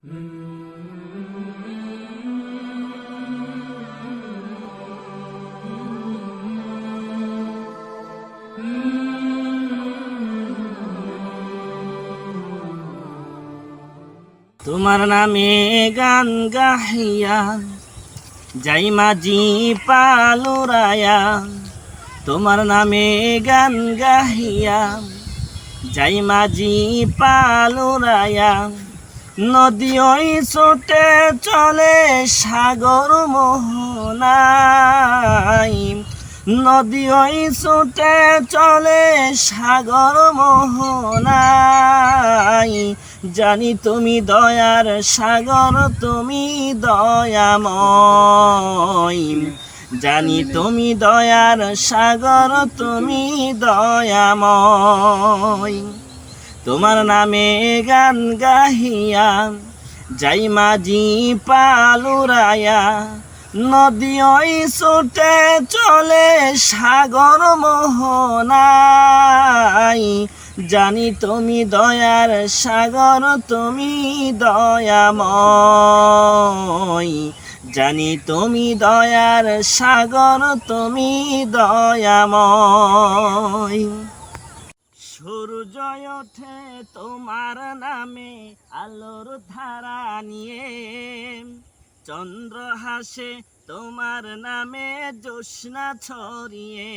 তোমার নামে গান গাহিয়া যাই মাঝি পালুরায়া, তোমার নামে গান গাহিয়া যাই মাঝি পালুরায়া। নদী ওই ছোটে চলে সাগর মোহনাই, নদী ওই ছোটে চলে সাগর মোহনাই। জানি তুমি দয়ার সাগর, তুমি দয়াময়। জানি তুমি দয়ার সাগর, তুমি দয়াময়। তোমার নামে গান গাহিয়া যাই মাঝি পালুরায়া। নদী ওই ছোটে চলে সাগর মোহনাই। জানি তুমি দয়ার সাগর, তুমি দয়াময়। জানি তুমি দয়ার সাগর, তুমি দয়াময়। সূর্য ওঠে তোমার নামে আলোর ধারা নিয়ে, চন্দ্র হাসে তোমার নামে জ্যোৎস্না ছড়িয়ে।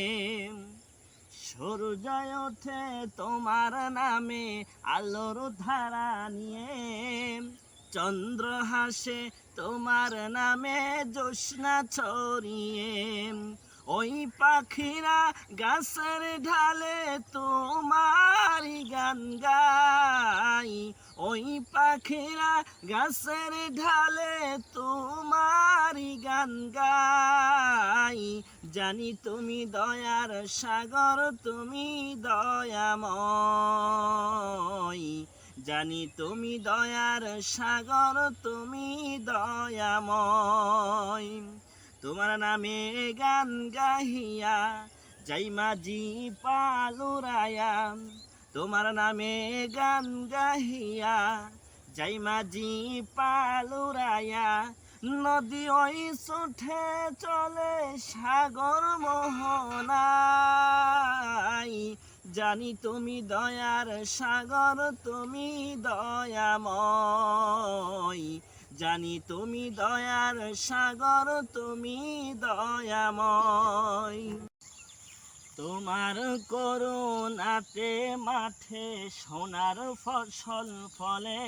সূর্য ওঠে তোমার নামে আলোর ধারা নিয়ে, চন্দ্র হাসে তোমার নামে জ্যোৎস্না ছড়িয়ে। ওই পাখিরা গাছের ঢালে তোমারি গান গাই, ওই পাখিরা গাছের ঢালে তোমারি গান গাই। জানি তুমি দয়ার সাগর, তুমি দয়াময়। জানি তুমি দয়ার সাগর, তুমি দয়াময়। তোমার নামে গান গাহিয়া যাই মাঝি পালুরায়া। তোমার নামে গান গাহিয়া যাই মাঝি পালুরায়া। নদী ওই ছোটে চলে সাগর মোহনাই। জানি তুমি দয়ার সাগর, তুমি দয়াময়। জানি তুমি দয়ার সাগর, তুমি দয়াময়। তোমার করুণাতে মাঠে সোনার ফসল ফলে,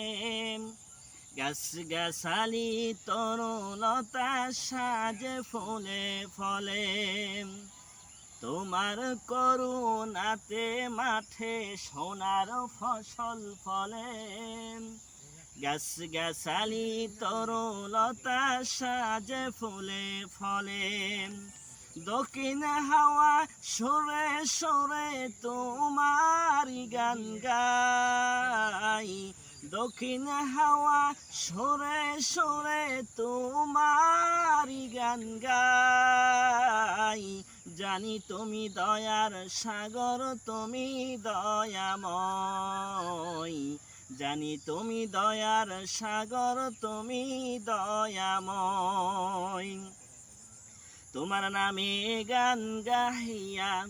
গাছ গাছালি তরুলতা সাজে ফুলে ফলে। তোমার করুণাতে মাঠে সোনার ফসল ফলে, গাছ গাছালি তরুলতা সাজে ফুলে ফলে। দক্ষিণ হাওয়া সুরে সুরে তোমারি গান গাই, দক্ষিণ হাওয়া সুরে সুরে তোমারি গান গাই। জানি তুমি দয়ার সাগর, তুমি দয়াময়। জানি তুমি দয়ার সাগর, তুমি দয়াময়। তোমার নামে গান গাহিয়া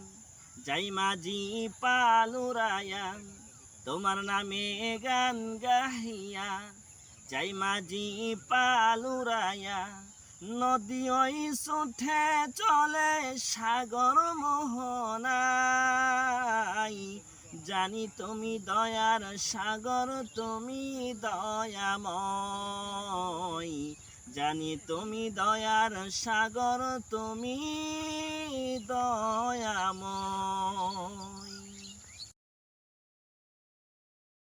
যাই মাঝি পালুরায়া। তোমার নামে গান গাহিয়া যাই মাঝি পালুরায়া। নদী ওই ছোটে চলে সাগর মোহনাই। জানি তুমি দয়ার সাগর, তুমি দয়াময়। জানি তুমি দয়ার সাগর, তুমি দয়াময়।